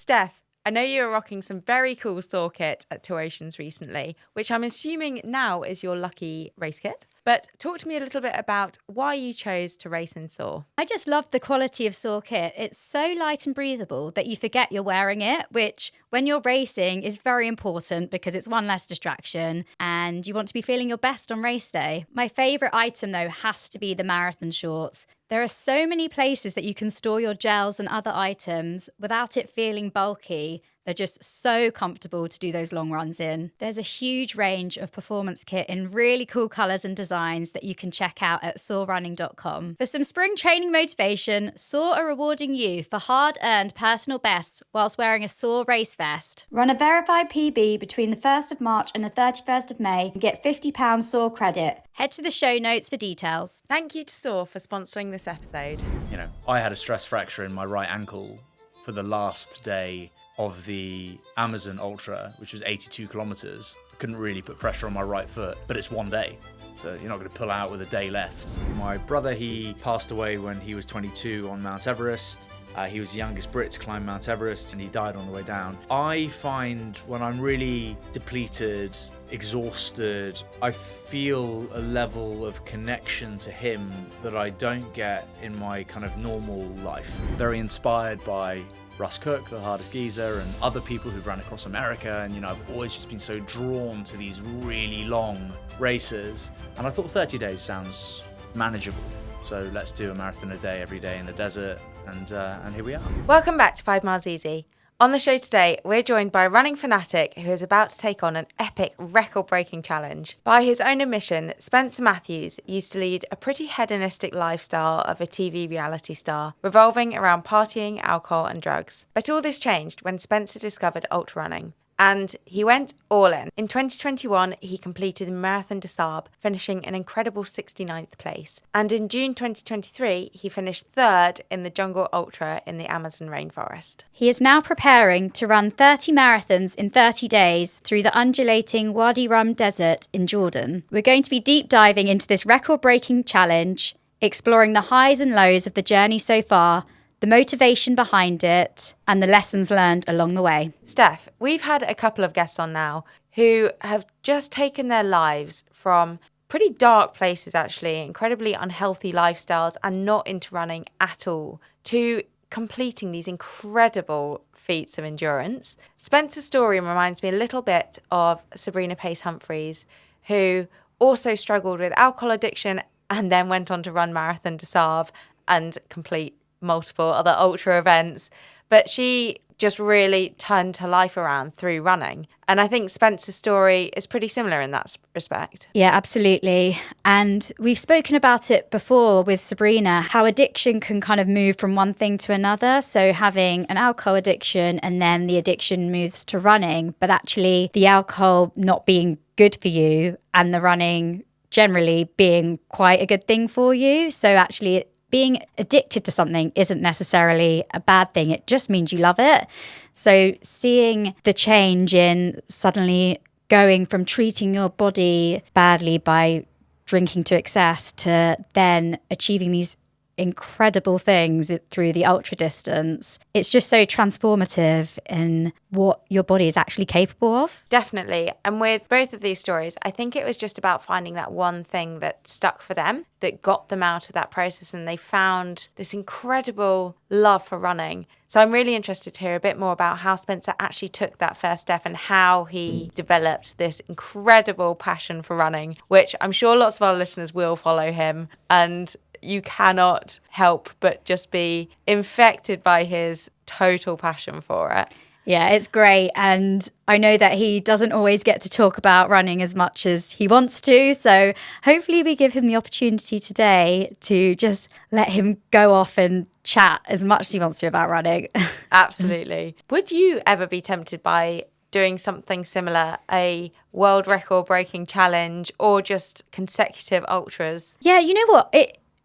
Steph, I know you were rocking some very cool Saw kit at Two Oceans recently, which I'm assuming now is your lucky race kit. But talk to me a little bit about why you chose to race in Saw. I just love the quality of Saw kit. It's so light and breathable that you forget you're wearing it, which when you're racing is very important because it's one less distraction and you want to be feeling your best on race day. My favourite item though has to be the marathon shorts. There are so many places that you can store your gels and other items without it feeling bulky. They're just so comfortable to do those long runs in. There's a huge range of performance kit in really cool colours and designs that you can check out at sawrunning.com. For some spring training motivation, Saw are rewarding you for hard-earned personal bests whilst wearing a Saw race vest. Run a verified PB between the 1st of March and the 31st of May and get £50 Saw credit. Head to the show notes for details. Thank you to Saw for sponsoring this episode. You know, I had a stress fracture in my right ankle for the last day of the Amazon Ultra, which was 82 kilometers. I couldn't really put pressure on my right foot, but it's one day. So you're not going to pull out with a day left. My brother, he passed away when he was 22 on Mount Everest. He was the youngest Brit to climb Mount Everest and he died on the way down. I find when I'm really depleted, exhausted, I feel a level of connection to him that I don't get in my kind of normal life. Very inspired by Russ Cook, the hardest geezer, and other people who've run across America, and I've always just been so drawn to these really long races, and I thought 30 days sounds manageable, so let's do a marathon a day every day in the desert, and here we are. Welcome back to 5 Miles Easy. On the show today, we're joined by running fanatic who is about to take on an epic record-breaking challenge. By his own admission, Spencer Matthews used to lead a pretty hedonistic lifestyle of a TV reality star, revolving around partying, alcohol and drugs. But all this changed when Spencer discovered ultra running. And he went all in. In 2021, he completed the Marathon des Sables, finishing an incredible 69th place. And in June 2023, he finished third in the Jungle Ultra in the Amazon rainforest. He is now preparing to run 30 marathons in 30 days through the undulating Wadi Rum desert in Jordan. We're going to be deep diving into this record-breaking challenge, exploring the highs and lows of the journey so far, the motivation behind it, and the lessons learned along the way. Steph, we've had a couple of guests on now who have just taken their lives from pretty dark places, actually, incredibly unhealthy lifestyles and not into running at all, to completing these incredible feats of endurance. Spencer's story reminds me a little bit of Sabrina Pace-Humphreys, who also struggled with alcohol addiction and then went on to run Marathon des Sables and complete multiple other ultra events, but she just really turned her life around through running. And I think Spencer's story is pretty similar in that respect. Yeah, absolutely. And we've spoken about it before with Sabrina, how addiction can kind of move from one thing to another. So having an alcohol addiction and then the addiction moves to running, but actually the alcohol not being good for you and the running generally being quite a good thing for you. So actually being addicted to something isn't necessarily a bad thing. It just means you love it. So seeing the change in suddenly going from treating your body badly by drinking to excess to then achieving these incredible things through the ultra distance, it's just so transformative in what your body is actually capable of. Definitely. And with both of these stories, I think it was just about finding that one thing that stuck for them, that got them out of that process, and they found this incredible love for running. So I'm really interested to hear a bit more about how Spencer actually took that first step and how he developed this incredible passion for running, which I'm sure lots of our listeners will follow him, and you cannot help but just be infected by his total passion for it. Yeah, it's great. And I know that he doesn't always get to talk about running as much as he wants to. So hopefully we give him the opportunity today to just let him go off and chat as much as he wants to about running. Absolutely. Would you ever be tempted by doing something similar, a world record breaking challenge or just consecutive ultras? Yeah, you know what?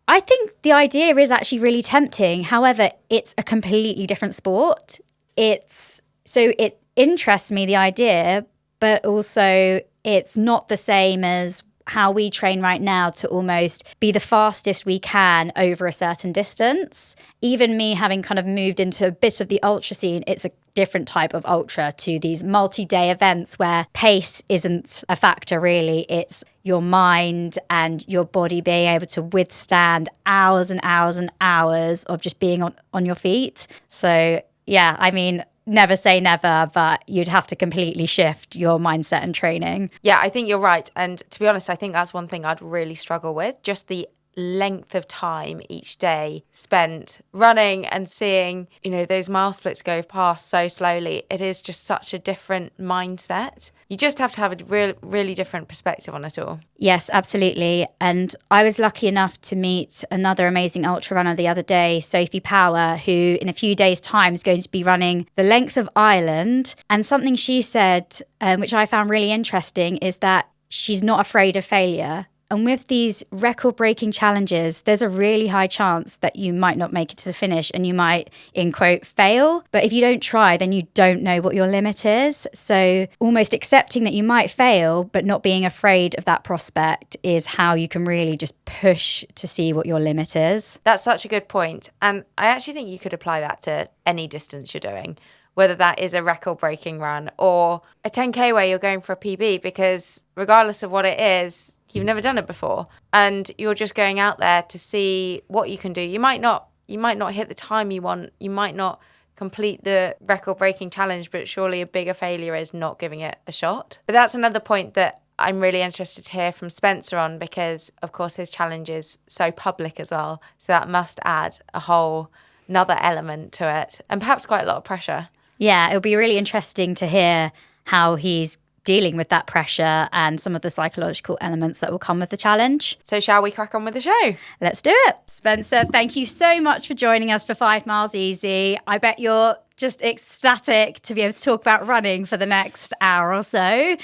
I think the idea is actually really tempting. However, it's a completely different sport. So it interests me, the idea, but also it's not the same as how we train right now to almost be the fastest we can over a certain distance. Even me having kind of moved into a bit of the ultra scene, it's a different type of ultra to these multi-day events where pace isn't a factor really. It's your mind and your body being able to withstand hours and hours and hours of just being on your feet. So yeah, I mean, never say never, but you'd have to completely shift your mindset and training. Yeah, I think you're right. And to be honest, I think that's one thing I'd really struggle with, just the length of time each day spent running and seeing, those mile splits go past so slowly. It is just such a different mindset. You just have to have a really different perspective on it all. Yes, absolutely. And I was lucky enough to meet another amazing ultra runner the other day, Sophie Power, who in a few days' time is going to be running the length of Ireland. And something she said, which I found really interesting, is that she's not afraid of failure. And with these record-breaking challenges, there's a really high chance that you might not make it to the finish and you might, in quote, fail. But if you don't try, then you don't know what your limit is. So almost accepting that you might fail, but not being afraid of that prospect is how you can really just push to see what your limit is. That's such a good point. And I actually think you could apply that to any distance you're doing, whether that is a record-breaking run or a 10K where you're going for a PB, because regardless of what it is, you've never done it before and you're just going out there to see what you can do. You might not hit the time you want. You might not complete the record-breaking challenge, but surely a bigger failure is not giving it a shot. But that's another point that I'm really interested to hear from Spencer on, because of course his challenge is so public as well. So that must add a whole another element to it and perhaps quite a lot of pressure. Yeah, it'll be really interesting to hear how he's dealing with that pressure and some of the psychological elements that will come with the challenge. So shall we crack on with the show? Let's do it. Spencer, thank you so much for joining us for 5 Miles Easy. I bet you're just ecstatic to be able to talk about running for the next hour or so.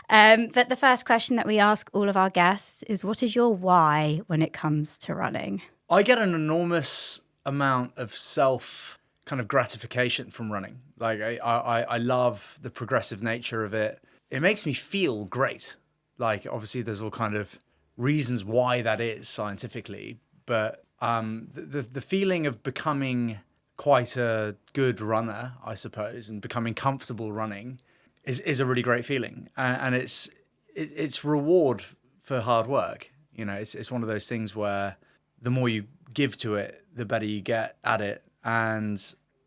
But the first question that we ask all of our guests is, what is your why when it comes to running? I get an enormous amount of self kind of gratification from running. Like I love the progressive nature of it. It makes me feel great. Like obviously there's all kind of reasons why that is scientifically, but the feeling of becoming quite a good runner, I suppose, and becoming comfortable running is a really great feeling. And it's reward for hard work. It's one of those things where the more you give to it, the better you get at it. And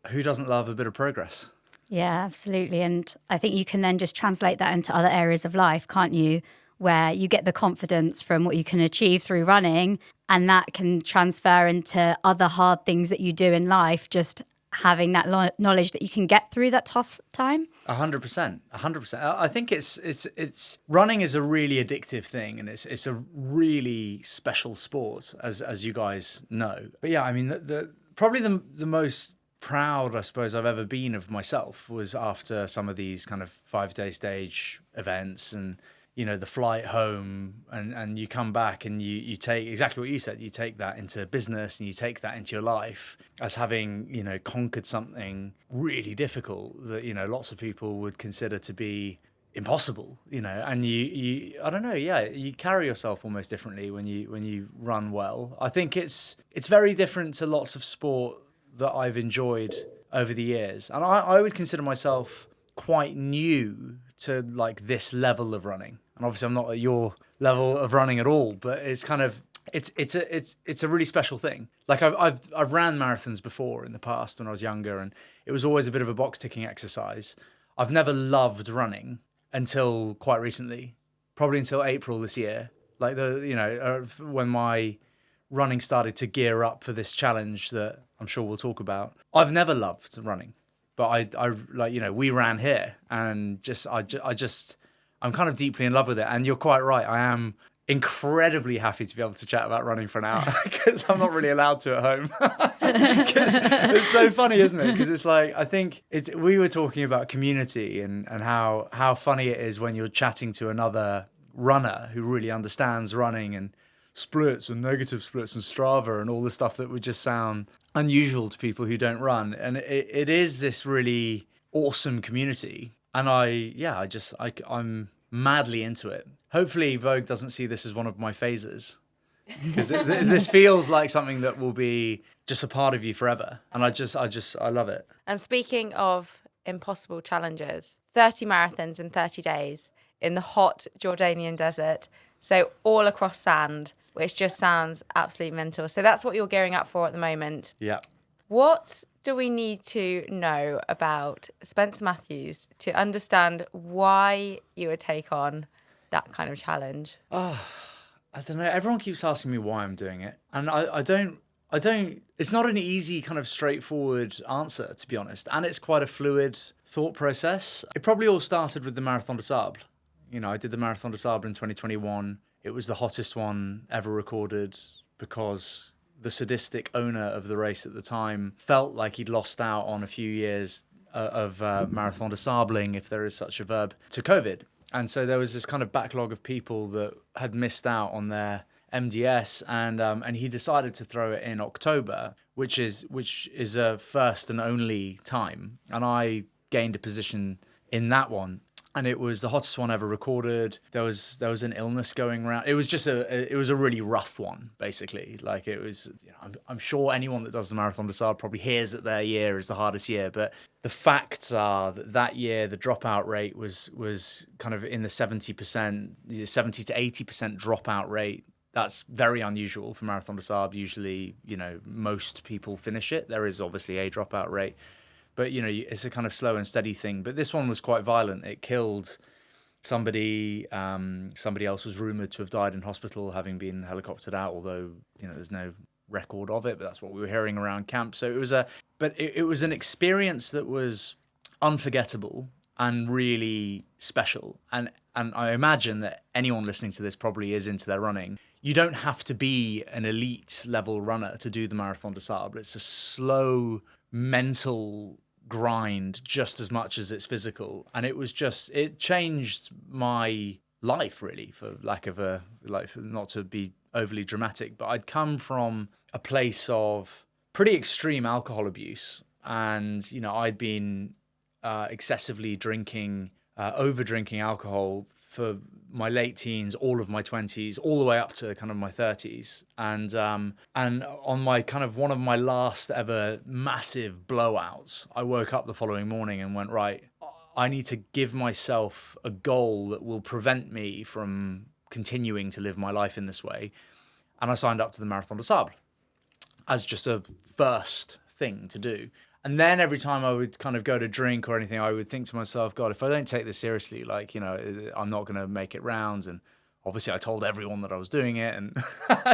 who doesn't love a bit of progress? Yeah, absolutely. And I think you can then just translate that into other areas of life, can't you? Where you get the confidence from what you can achieve through running, and that can transfer into other hard things that you do in life, just having that knowledge that you can get through that tough time. 100%. I think it's running is a really addictive thing, and it's a really special sport, as you guys know. But yeah, I mean, probably the most proud, I suppose, I've ever been of myself was after some of these kind of 5-day stage events and, the flight home and you come back and you take exactly what you said, you take that into business and you take that into your life as having, conquered something really difficult that, lots of people would consider to be impossible, and you I don't know, yeah, you carry yourself almost differently when you run well. I think it's very different to lots of sport that I've enjoyed over the years. And I would consider myself quite new to like this level of running. And obviously I'm not at your level of running at all, but it's kind of, it's a really special thing. Like I've ran marathons before in the past when I was younger, and it was always a bit of a box ticking exercise. I've never loved running until quite recently, probably until April this year. Like when my running started to gear up for this challenge that I'm sure we'll talk about. I've never loved running, but I like, we ran here and I'm kind of deeply in love with it. And you're quite right. I am incredibly happy to be able to chat about running for an hour because I'm not really allowed to at home. Because it's so funny, isn't it? Because it's like, I think we were talking about community and how funny it is when you're chatting to another runner who really understands running and splits and negative splits and Strava and all the stuff that would just sound unusual to people who don't run. And it is this really awesome community. And I'm madly into it. Hopefully Vogue doesn't see this as one of my phases, because this feels like something that will be just a part of you forever. And I love it. And speaking of impossible challenges, 30 marathons in 30 days in the hot Jordanian desert. So all across sand, which just sounds absolutely mental. So that's what you're gearing up for at the moment. Yeah. What do we need to know about Spencer Matthews to understand why you would take on that kind of challenge? I don't know. Everyone keeps asking me why I'm doing it. And I don't, it's not an easy kind of straightforward answer, to be honest. And it's quite a fluid thought process. It probably all started with the Marathon des Sables. You know, I did the Marathon des Sables in 2021. It was the hottest one ever recorded because the sadistic owner of the race at the time felt like he'd lost out on a few years of Marathon des Sabling, if there is such a verb, to COVID. And so there was this kind of backlog of people that had missed out on their MDS, and he decided to throw it in October, which is a first and only time. And I gained a position in that one. And it was the hottest one ever recorded. There was an illness going around. It was just it was a really rough one, basically. Like it was, you know, I'm sure anyone that does the Marathon des Sables probably hears that their year is the hardest year. But the facts are that year the dropout rate was kind of in the 70% to 80% dropout rate. That's very unusual for Marathon des Sables. Usually, you know, most people finish it. There is obviously a dropout rate. But, you know, it's a kind of slow and steady thing. But this one was quite violent. It killed somebody. Somebody else was rumoured to have died in hospital, having been helicoptered out, although, you know, there's no record of it. But that's what we were hearing around camp. So it was an experience that was unforgettable and really special. And I imagine that anyone listening to this probably is into their running. You don't have to be an elite level runner to do the Marathon des Sables. It's a slow mental grind just as much as it's physical, and it changed my life, really, for lack of not to be overly dramatic, but I'd come from a place of pretty extreme alcohol abuse, and, you know, I'd been excessively drinking, over drinking alcohol for my late teens, all of my 20s, all the way up to kind of my 30s. And on my kind of one of my last ever massive blowouts, I woke up the following morning and went, right, I need to give myself a goal that will prevent me from continuing to live my life in this way. And I signed up to the Marathon des Sables as just a first thing to do. And then every time I would kind of go to drink or anything, I would think to myself, God, if I don't take this seriously, like, you know, I'm not going to make it rounds. And obviously I told everyone that I was doing it. And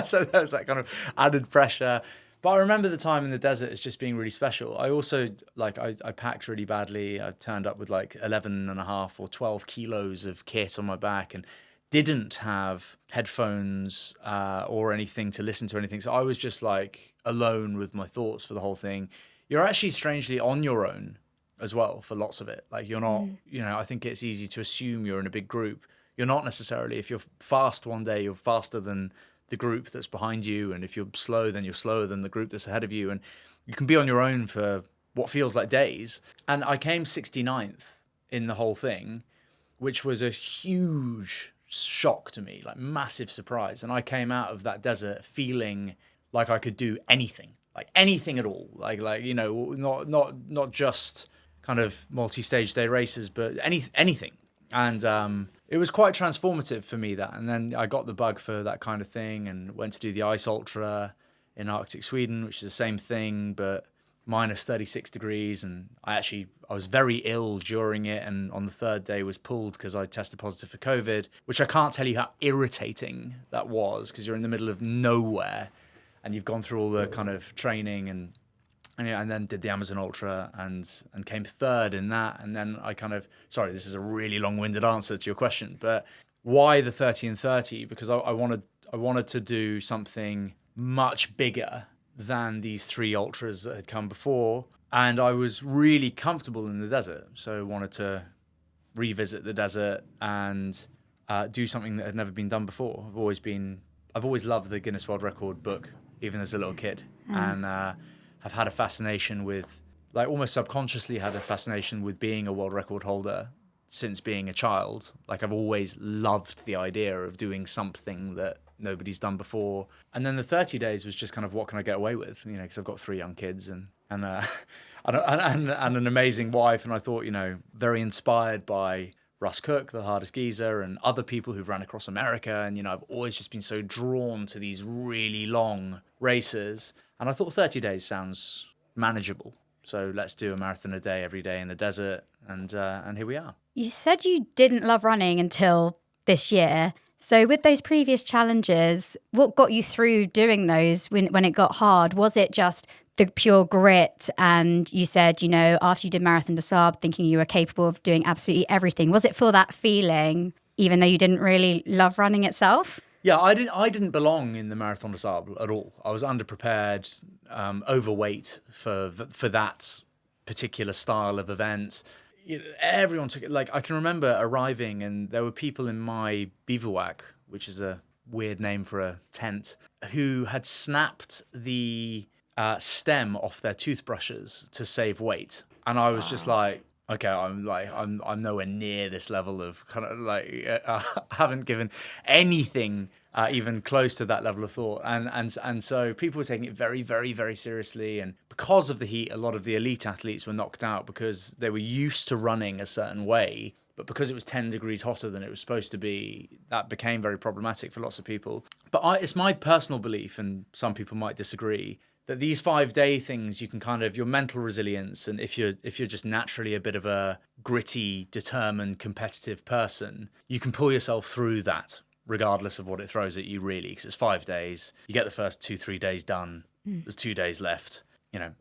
so there was that kind of added pressure. But I remember the time in the desert as just being really special. I also, like, I packed really badly. I turned up with like 11.5 or 12 kilos of kit on my back and didn't have headphones or anything to listen to anything. So I was just like alone with my thoughts for the whole thing. You're actually strangely on your own as well for lots of it. Like, you're not, you know, I think it's easy to assume you're in a big group. You're not necessarily. If you're fast one day, you're faster than the group that's behind you. And if you're slow, then you're slower than the group that's ahead of you. And you can be on your own for what feels like days. And I came 69th in the whole thing, which was a huge shock to me, like massive surprise. And I came out of that desert feeling like I could do anything. Like anything at all, like you know, not just kind of multi-stage day races, but anything. And it was quite transformative for me, that. And then I got the bug for that kind of thing and went to do the Ice Ultra in Arctic Sweden, which is the same thing, but minus 36 degrees. And I was very ill during it, and on the third day was pulled because I tested positive for COVID, which I can't tell you how irritating that was, because you're in the middle of nowhere. And you've gone through all the kind of training and then did the Amazon Ultra and came third in that. And then I kind of, sorry, this is a really long-winded answer to your question, but why the 30 and 30? Because I wanted to do something much bigger than these 3 ultras that had come before. And I was really comfortable in the desert. So I wanted to revisit the desert and do something that had never been done before. I've always loved the Guinness World Record book, even as a little kid, and have had a fascination with, like, almost subconsciously had a fascination with being a world record holder since being a child. Like I've always loved the idea of doing something that nobody's done before. And then the 30 days was just kind of what can I get away with, because I've got 3 young kids and and an amazing wife. And I thought, very inspired by Russ Cook, the hardest geezer, and other people who've ran across America. And, I've always just been so drawn to these really long races. And I thought 30 days sounds manageable. So let's do a marathon a day every day in the desert. And here we are. You said you didn't love running until this year. So with those previous challenges, what got you through doing those when it got hard? Was it just the pure grit? And you said, after you did Marathon des Sables, thinking you were capable of doing absolutely everything. Was it for that feeling, even though you didn't really love running itself? Yeah, I didn't belong in the Marathon des Sables at all. I was underprepared, overweight for that particular style of event. Everyone took it. Like, I can remember arriving and there were people in my bivouac, which is a weird name for a tent, who had snapped the stem off their toothbrushes to save weight. And I was just like, okay, I'm nowhere near this level of kind of like, I haven't given anything even close to that level of thought. And so people were taking it very, very, very seriously. And because of the heat, a lot of the elite athletes were knocked out because they were used to running a certain way. But because it was 10 degrees hotter than it was supposed to be, that became very problematic for lots of people. But it's my personal belief, and some people might disagree, that these 5-day things, you can kind of, your mental resilience, and if you're just naturally a bit of a gritty, determined, competitive person, you can pull yourself through that, regardless of what it throws at you, really, because it's 5 days. You get the first 2-3 days done. There's 2 days left.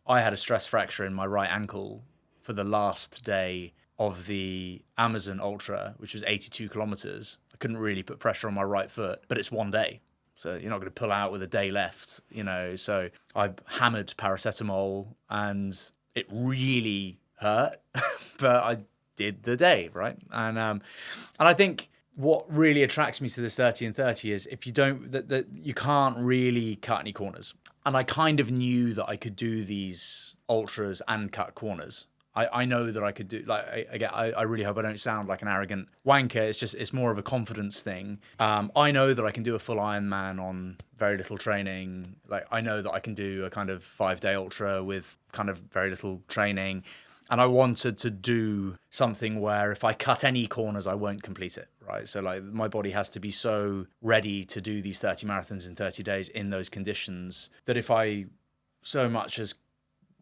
I had a stress fracture in my right ankle for the last day of the Amazon Ultra, which was 82 kilometers. I couldn't really put pressure on my right foot, but it's 1 day. So you're not going to pull out with a day left, So I hammered paracetamol and it really hurt, but I did the day, right? And I think what really attracts me to this 30 and 30 is if you don't, that you can't really cut any corners. And I kind of knew that I could do these ultras and cut corners. I know that I could do, I really hope I don't sound like an arrogant wanker. It's more of a confidence thing. I know that I can do a full Ironman on very little training. Like, I know that I can do a kind of 5-day ultra with kind of very little training. And I wanted to do something where if I cut any corners, I won't complete it, right? So like my body has to be so ready to do these 30 marathons in 30 days in those conditions that if I so much as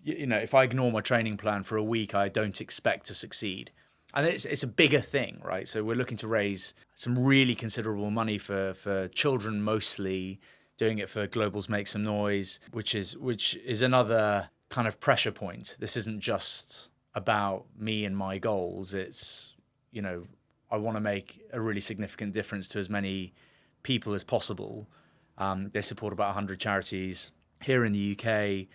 if I ignore my training plan for a week, I don't expect to succeed. And it's a bigger thing, right? So we're looking to raise some really considerable money for children, mostly doing it for Global's Make Some Noise, which is another kind of pressure point. This isn't just about me and my goals. It's, I want to make a really significant difference to as many people as possible. They support about 100 charities here in the UK.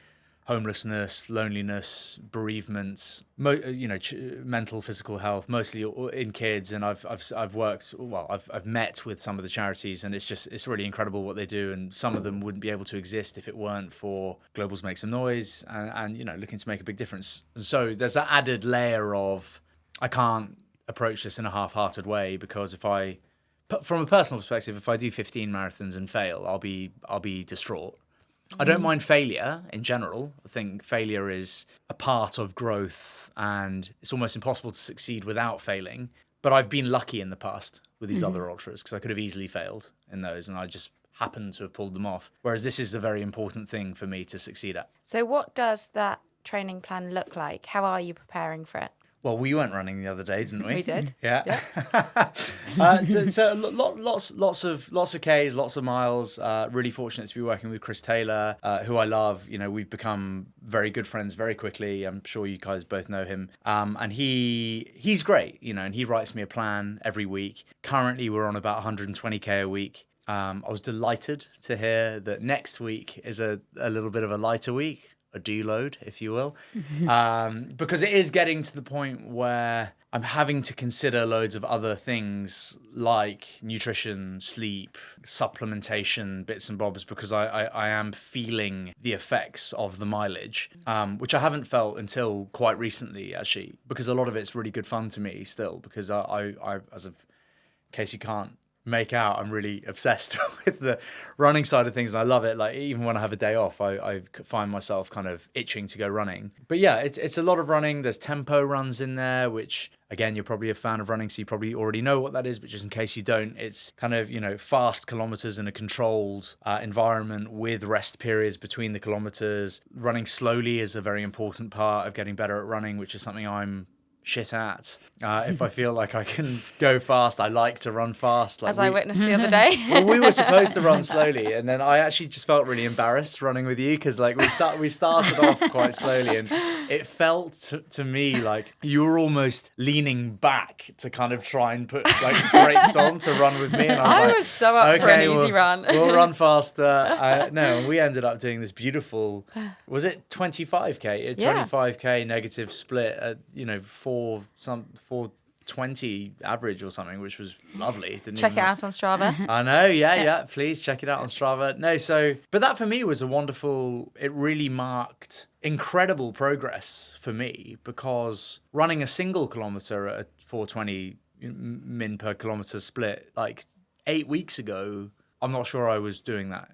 Homelessness, loneliness, bereavements, mental, physical health, mostly in kids. And I've met with some of the charities, and it's really incredible what they do. And some of them wouldn't be able to exist if it weren't for Global's Make Some Noise and looking to make a big difference. So there's that added layer of I can't approach this in a half-hearted way, because from a personal perspective, if I do 15 marathons and fail, I'll be distraught. I don't mind failure in general. I think failure is a part of growth, and it's almost impossible to succeed without failing. But I've been lucky in the past with these other ultras, because I could have easily failed in those, and I just happened to have pulled them off. Whereas this is a very important thing for me to succeed at. So what does that training plan look like? How are you preparing for it? Well, we went running the other day, didn't we? We did. Yeah. So lots of Ks, lots of miles. Really fortunate to be working with Chris Taylor, who I love. We've become very good friends very quickly. I'm sure you guys both know him. And he's great, and he writes me a plan every week. Currently, we're on about 120K a week. I was delighted to hear that next week is a little bit of a lighter week. a deload, if you will, because it is getting to the point where I'm having to consider loads of other things like nutrition, sleep, supplementation, bits and bobs, because I am feeling the effects of the mileage, which I haven't felt until quite recently, actually, because a lot of it's really good fun to me still, because I as of, in case you can't make out, I'm really obsessed with the running side of things, and I love it. Like, even when I have a day off, I find myself kind of itching to go running. But yeah, it's a lot of running. There's tempo runs in there, which, again, you're probably a fan of running, so you probably already know what that is, but just in case you don't, it's kind of, fast kilometers in a controlled environment with rest periods between the kilometers. Running slowly is a very important part of getting better at running, which is something I'm shit at. If I feel like I can go fast, I like to run fast. Like, as I witnessed the other day. well, we were supposed to run slowly, and then I actually just felt really embarrassed running with you, because like we started off quite slowly, and it felt to me like you were almost leaning back to kind of try and put like brakes on to run with me, and I like, was so up for an easy run. We'll run faster. No, we ended up doing this beautiful, was it 25k? 25k negative split at 420 average or something, which was lovely. Check it out on Strava. I know, yeah. Please check it out on Strava. No, but that for me was it really marked incredible progress for me, because running a single kilometer at a 420 min per kilometer split, like 8 weeks ago, I'm not sure I was doing that.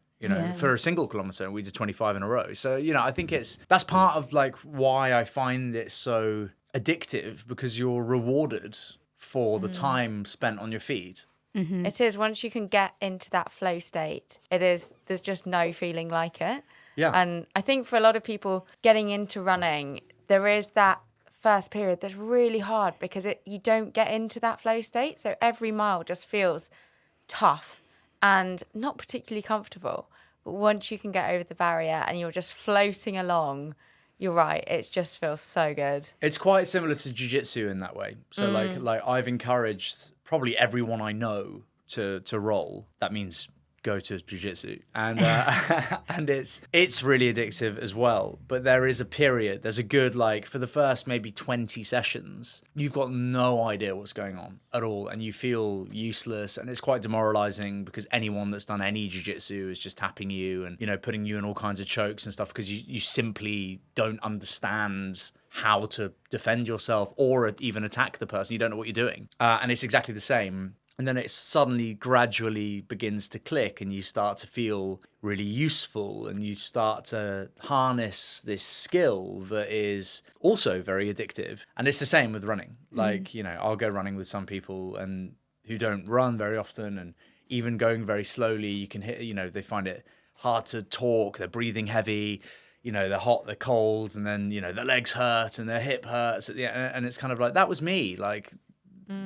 For a single kilometer, we did 25 in a row. So, I think that's part of like why I find it so addictive, because you're rewarded for the time spent on your feet. Mm-hmm. It is. Once you can get into that flow state, there's just no feeling like it. Yeah. And I think for a lot of people getting into running, there is that first period that's really hard, because you don't get into that flow state. So every mile just feels tough and not particularly comfortable. But once you can get over the barrier and you're just floating along, you're right, it just feels so good. It's quite similar to jiu-jitsu in that way. So like I've encouraged probably everyone I know to roll. That means go to jiu-jitsu, and and it's really addictive as well. But there is a period, there's a good, like, for the first maybe 20 sessions, you've got no idea what's going on at all, and you feel useless, and it's quite demoralizing, because anyone that's done any jiu-jitsu is just tapping you and putting you in all kinds of chokes and stuff, because you simply don't understand how to defend yourself or even attack the person. You don't know what you're doing, and it's exactly the same. And then it suddenly gradually begins to click, and you start to feel really useful, and you start to harness this skill that is also very addictive. And it's the same with running. Like, I'll go running with some people and who don't run very often, and even going very slowly, you can hit, they find it hard to talk, they're breathing heavy, they're hot, they're cold, and then, their legs hurt and their hip hurts. And it's kind of like, that was me, like,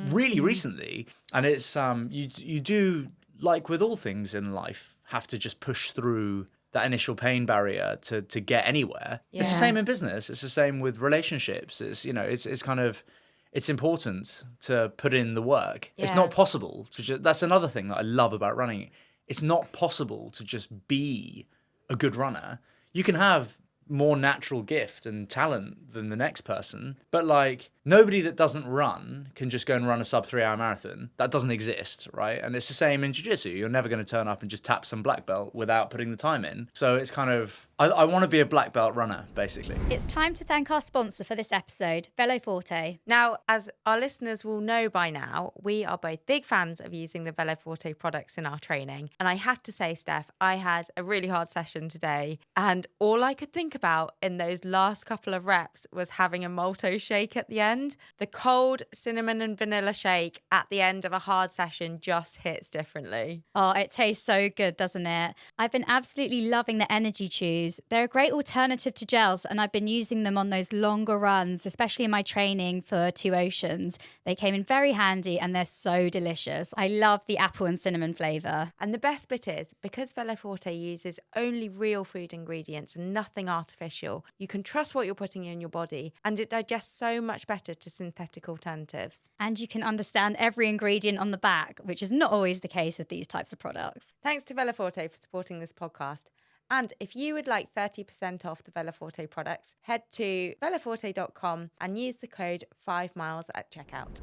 really recently. And it's you do, like with all things in life, have to just push through that initial pain barrier to get anywhere. It's the same in business, it's the same with relationships. It's it's kind of, it's important to put in the work. It's not possible to just, that's another thing that I love about running. It's not possible to just be a good runner. You can have more natural gift and talent than the next person, but like, nobody that doesn't run can just go and run a sub 3 hour marathon. That doesn't exist, right? And it's the same in jiu-jitsu. You're never going to turn up and just tap some black belt without putting the time in. So it's kind of, I want to be a black belt runner, basically. It's time to thank our sponsor for this episode, Velo Forte. Now, as our listeners will know by now, we are both big fans of using the Velo Forte products in our training. And I have to say, Steph, I had a really hard session today, and all I could think about in those last couple of reps was having a malto shake at the end. The cold cinnamon and vanilla shake at the end of a hard session just hits differently. Oh, it tastes so good, doesn't it? I've been absolutely loving the energy chews. They're a great alternative to gels, and I've been using them on those longer runs, especially in my training for Two Oceans. They came in very handy, and they're so delicious. I love the apple and cinnamon flavour. And the best bit is, because Velo Forte uses only real food ingredients and nothing artificial, you can trust what you're putting in your body, and it digests so much better to synthetic alternatives. And you can understand every ingredient on the back, which is not always the case with these types of products. Thanks to Velo Forte for supporting this podcast. And if you would like 30% off the Veloforte products, head to veloforte.com and use the code 5miles at checkout.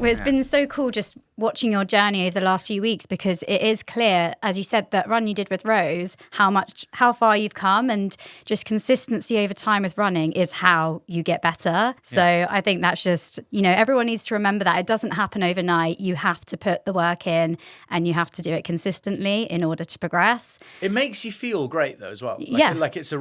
Well, it's been so cool just watching your journey over the last few weeks, because it is clear, as you said, that run you did with Rose, how far you've come, and just consistency over time with running is how you get better. So I think that's just, everyone needs to remember that it doesn't happen overnight. You have to put the work in and you have to do it consistently in order to progress. It makes you feel great though as well. Like it's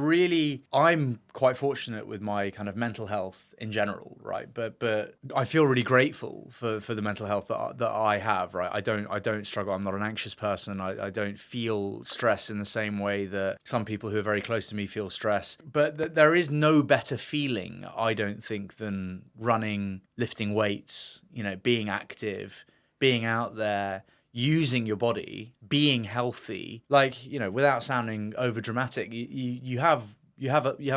I'm quite fortunate with my kind of mental health in general, right? But I feel really grateful for the mental health that I have, right? I don't struggle. I'm not an anxious person. I don't feel stress in the same way that some people who are very close to me feel stress. But there is no better feeling, I don't think, than running, lifting weights, being active, being out there, using your body, being healthy. Like, without sounding over dramatic, you have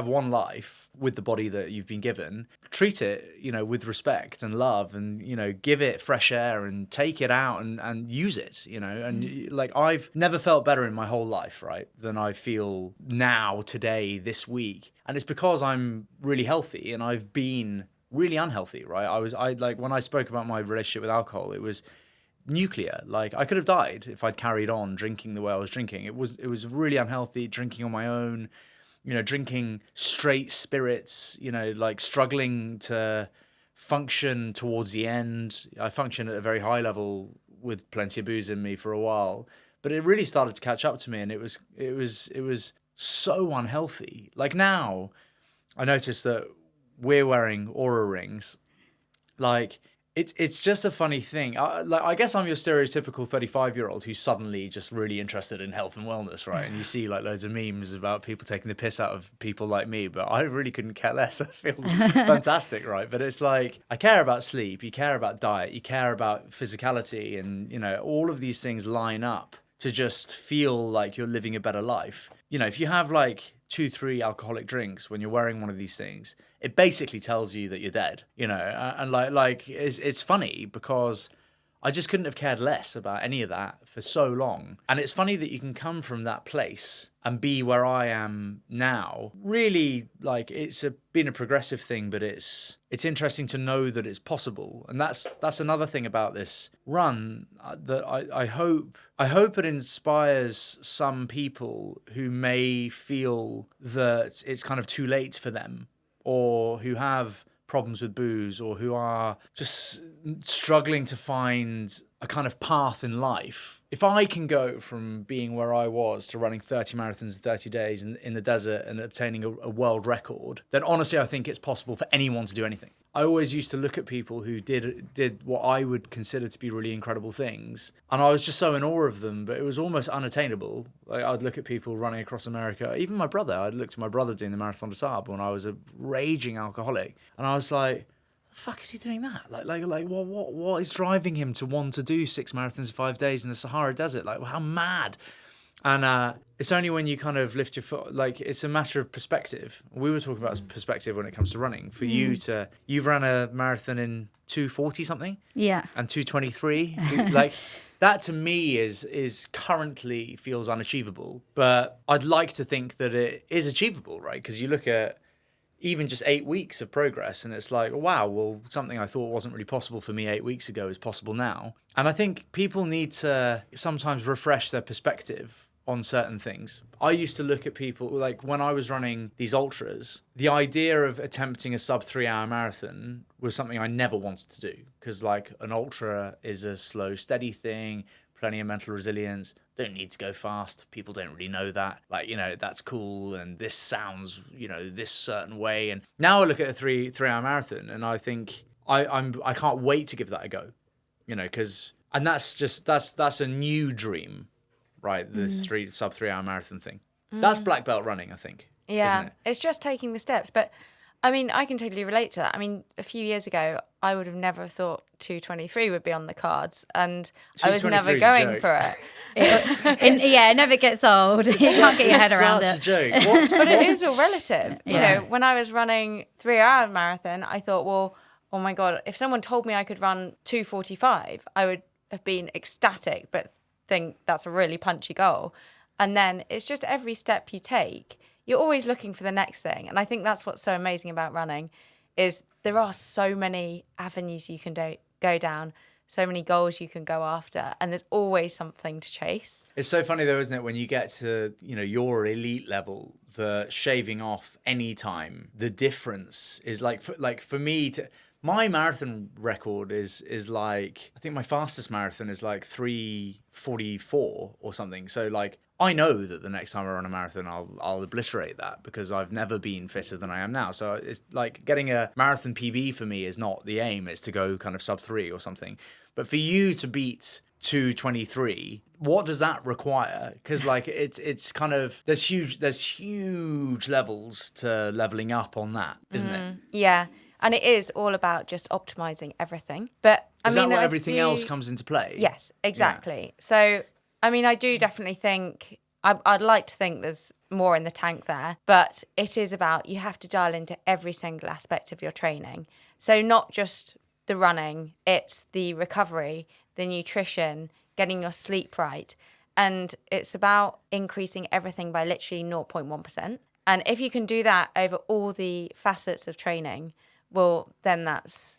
one life with the body that you've been given. Treat it, with respect and love, and, give it fresh air and take it out and use it, and like I've never felt better in my whole life, right, than I feel now, today, this week. And it's because I'm really healthy and I've been really unhealthy, right? I like when I spoke about my relationship with alcohol, it was nuclear. Like I could have died if I'd carried on drinking the way I was drinking. It was really unhealthy, drinking on my own, drinking straight spirits, like struggling to function towards the end. I functioned at a very high level with plenty of booze in me for a while, but it really started to catch up to me, and it was so unhealthy. Like now I noticed that we're wearing Aura rings. Like it's just a funny thing. I guess I'm your stereotypical 35-year-old who's suddenly just really interested in health and wellness, right? And you see like loads of memes about people taking the piss out of people like me, but I really couldn't care less. I feel fantastic, right? But it's like I care about sleep, you care about diet, you care about physicality, and all of these things line up to just feel like you're living a better life. If you have like 2-3 alcoholic drinks when you're wearing one of these things, it basically tells you that you're dead, and like it's funny because I just couldn't have cared less about any of that for so long. And it's funny that you can come from that place and be where I am now. Really, like been a progressive thing, but it's interesting to know that it's possible. And that's another thing about this run that I hope it inspires some people who may feel that it's kind of too late for them, or who have problems with booze, or who are just struggling to find a kind of path in life. If I can go from being where I was to running 30 marathons in 30 days in the desert and obtaining a world record, then honestly I think it's possible for anyone to do anything. I always used to look at people who did what I would consider to be really incredible things, and I was just so in awe of them, but it was almost unattainable. Like I'd look at people running across America, even my brother. I'd looked at my brother doing the Marathon des Sables when I was a raging alcoholic, and I was like, the fuck is he doing that? Like what is driving him to want to do 6 marathons in 5 days in the Sahara Desert? Like, how mad? And it's only when you kind of lift your foot, like it's a matter of perspective. We were talking about perspective when it comes to running. For you've run a marathon in 2:40 something, and 2:23. Like that to me is currently feels unachievable. But I'd like to think that it is achievable, right? Because you look at even just 8 weeks of progress, and it's like, wow, well, something I thought wasn't really possible for me 8 weeks ago is possible now. And I think people need to sometimes refresh their perspective on certain things. I used to look at people, like when I was running these ultras, the idea of attempting a sub 3 hour marathon was something I never wanted to do, because like an ultra is a slow, steady thing, plenty of mental resilience, don't need to go fast. People don't really know that. Like, that's cool, and this sounds, this certain way. And now I look at a 3 hour marathon and I think I can't wait to give that a go, and that's a new dream, right? This sub 3 hour marathon thing. That's black belt running, I think. Yeah, isn't it? It's just taking the steps. But I mean, I can totally relate to that. I mean, a few years ago, I would have never thought 2:23 would be on the cards, and I was never going for it. It never gets old. You can't get your head around it. It's such a joke. But it is all relative. When I was running 3 hour marathon, I thought, well, oh my God, if someone told me I could run 2:45, I would have been ecstatic, but think that's a really punchy goal. And then it's just every step you take, you're always looking for the next thing. And I think that's what's so amazing about running is there are so many avenues you can go down, so many goals you can go after, and there's always something to chase. It's so funny though, isn't it, when you get to, your elite level, the shaving off any time, the difference is like for me to my marathon record is like, I think my fastest marathon is like 3:44 or something. So like I know that the next time I run a marathon, I'll obliterate that because I've never been fitter than I am now. So it's like getting a marathon PB for me is not the aim. It's to go kind of sub 3 or something. But for you to beat 2:23, what does that require? Because like it's kind of there's huge levels to leveling up on that, isn't it? Yeah, and it is all about just optimizing everything. But Is that what everything else comes into play? Yes, exactly. Yeah. So I mean, I do definitely think I'd like to think there's more in the tank there, but it is about you have to dial into every single aspect of your training. So not just the running, it's the recovery, the nutrition, getting your sleep right. And it's about increasing everything by literally 0.1%. And if you can do that over all the facets of training, well, then that's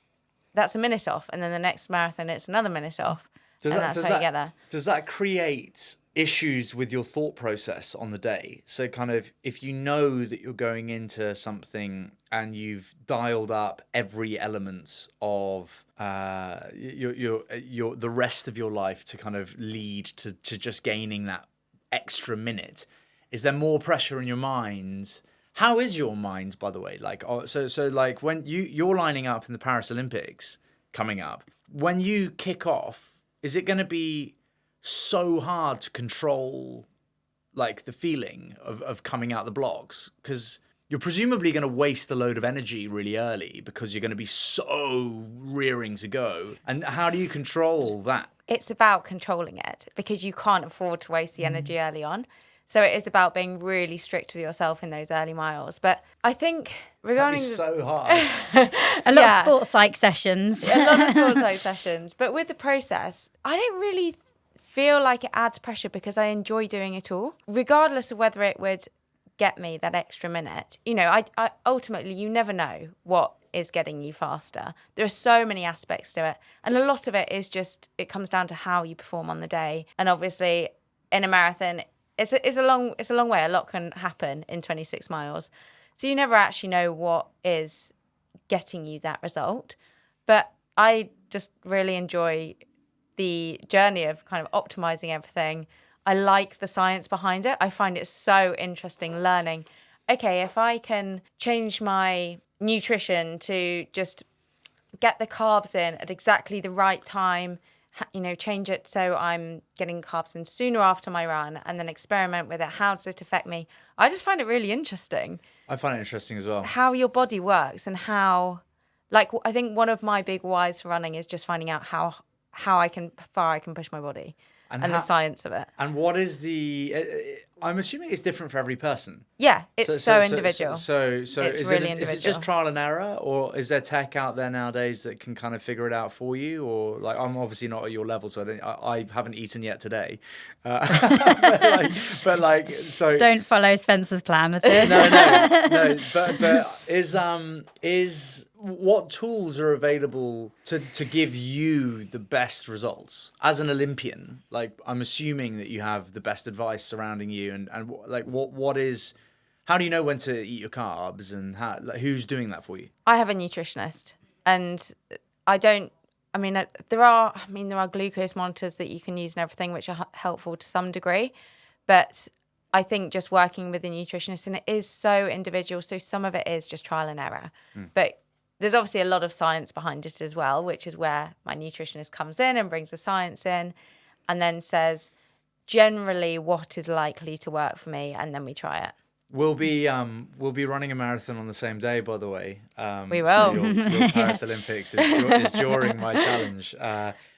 a minute off. And then the next marathon, it's another minute off. That's how you get there. Does that create issues with your thought process on the day? So kind of if you know that you're going into something and you've dialed up every element of your the rest of your life to kind of lead to just gaining that extra minute, is there more pressure in your mind? How is your mind, by the way? Like, so like when you're lining up in the Paris Olympics coming up, when you kick off, is it going to be so hard to control like the feeling of coming out the blocks? Because you're presumably going to waste a load of energy really early because you're going to be so rearing to go. And how do you control that? It's about controlling it because you can't afford to waste the energy early on. So it is about being really strict with yourself in those early miles. But I think regarding... That'd be so hard. A lot of sports psych sessions. A lot of sports psych sessions. But with the process, I don't really feel like it adds pressure because I enjoy doing it all. Regardless of whether it would get me that extra minute. I ultimately, you never know what is getting you faster. There are so many aspects to it. And a lot of it is just, it comes down to how you perform on the day. And obviously, in a marathon... It's a long way. A lot can happen in 26 miles. So you never actually know what is getting you that result. But I just really enjoy the journey of kind of optimizing everything. I like the science behind it. I find it so interesting learning, okay, if I can change my nutrition to just get the carbs in at exactly the right time, change it so I'm getting carbs in sooner after my run and then experiment with it. How does it affect me? I just find it really interesting. I find it interesting as well. How your body works and how, like, I think one of my big whys for running is just finding out how far I can push my body and the science of it. And what is I'm assuming it's different for every person. Yeah, it's so individual. So it's really individual. Is it just trial and error, or is there tech out there nowadays that can kind of figure it out for you? Or like, I'm obviously not at your level, so I haven't eaten yet today. So don't follow Spencer's plan with this. No. But is what tools are available to give you the best results as an Olympian? Like, I'm assuming that you have the best advice surrounding you, and like what is, how do you know when to eat your carbs, and who's doing that for you? I have a nutritionist, and there are glucose monitors that you can use and everything, which are helpful to some degree, but I think just working with a nutritionist, and it is so individual, so some of it is just trial and error, but there's obviously a lot of science behind it as well, which is where my nutritionist comes in and brings the science in and then says generally what is likely to work for me, and then we try it. We'll be running a marathon on the same day, by the way. We will. So your Paris Olympics is during my challenge.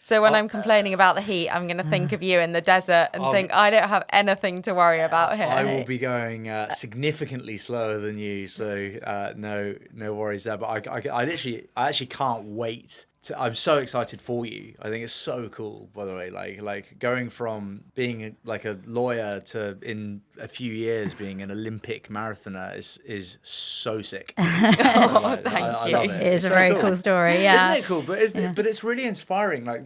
So when I'm complaining about the heat, I'm going to think of you in the desert and think I don't have anything to worry about here. I will be going significantly slower than you, so no worries there. But I actually can't wait I'm so excited for you. I think it's so cool, by the way. Like going from being like a lawyer to in a few years being an Olympic marathoner is so sick. Thank I you. love it. It is It's a so very cool story. Yeah. Isn't it cool? But it's really inspiring. Like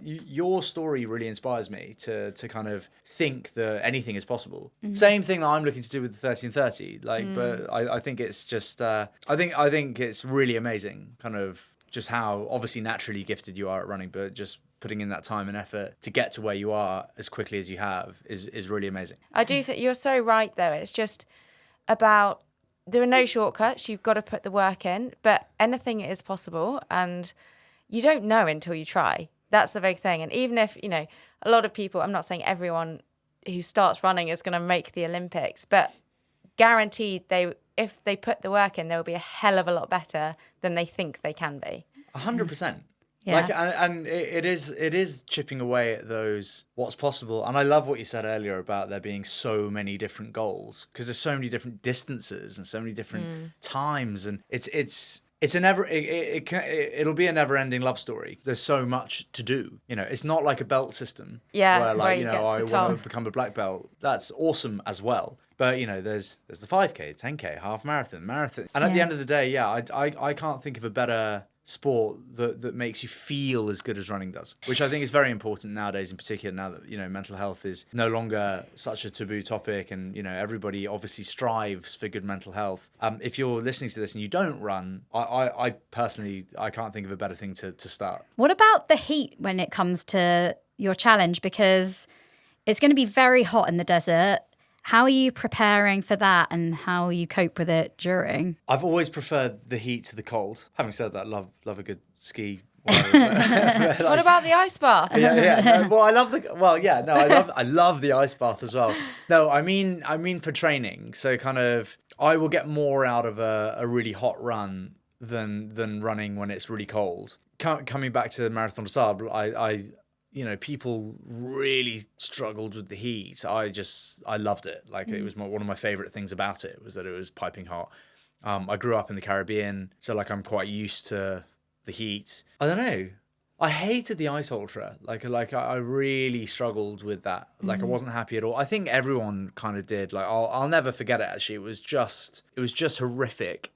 your story really inspires me to kind of think that anything is possible. Same thing that I'm looking to do with the 1330. Like, but I think it's just I think it's really amazing. Kind of just how obviously naturally gifted you are at running, but just putting in that time and effort to get to where you are as quickly as you have is really amazing. I do think you're so right, though. It's just about there are no shortcuts. You've got to put the work in, but anything is possible, and you don't know until you try. That's the big thing. And even if, a lot of people, I'm not saying everyone who starts running is going to make the Olympics, but guaranteed if they put the work in, they'll be a hell of a lot better than they think they can be. 100%. Yeah. Like, and it is chipping away at those what's possible. And I love what you said earlier about there being so many different goals, because there's so many different distances and so many different times, and it'll be a never-ending love story. There's so much to do. It's not like a belt system. Yeah, where like, where you I get to the want top. to become a black belt. That's awesome as well. But there's the 5K, 10K, half marathon. And at the end of the day, I can't think of a better sport that makes you feel as good as running does, which I think is very important nowadays, in particular now that mental health is no longer such a taboo topic, and everybody obviously strives for good mental health. If you're listening to this and you don't run, I personally can't think of a better thing to start. What about the heat when it comes to your challenge? Because it's going to be very hot in the desert. How are you preparing for that, and how you cope with it during? I've always preferred the heat to the cold. Having said that, love a good ski. Whatever. What about the ice bath? Yeah. No, well, I love the ice bath as well. No, I mean for training. So kind of, I will get more out of a really hot run than running when it's really cold. Coming back to the Marathon des Sables, I people really struggled with the heat. I loved it. Like, it was one of my favorite things about it was that it was piping hot. I grew up in the Caribbean, so like I'm quite used to the heat. I don't know. I hated the ice ultra. Like I really struggled with that. Like, I wasn't happy at all. I think everyone kind of did. Like, I'll never forget it. Actually, it was just horrific.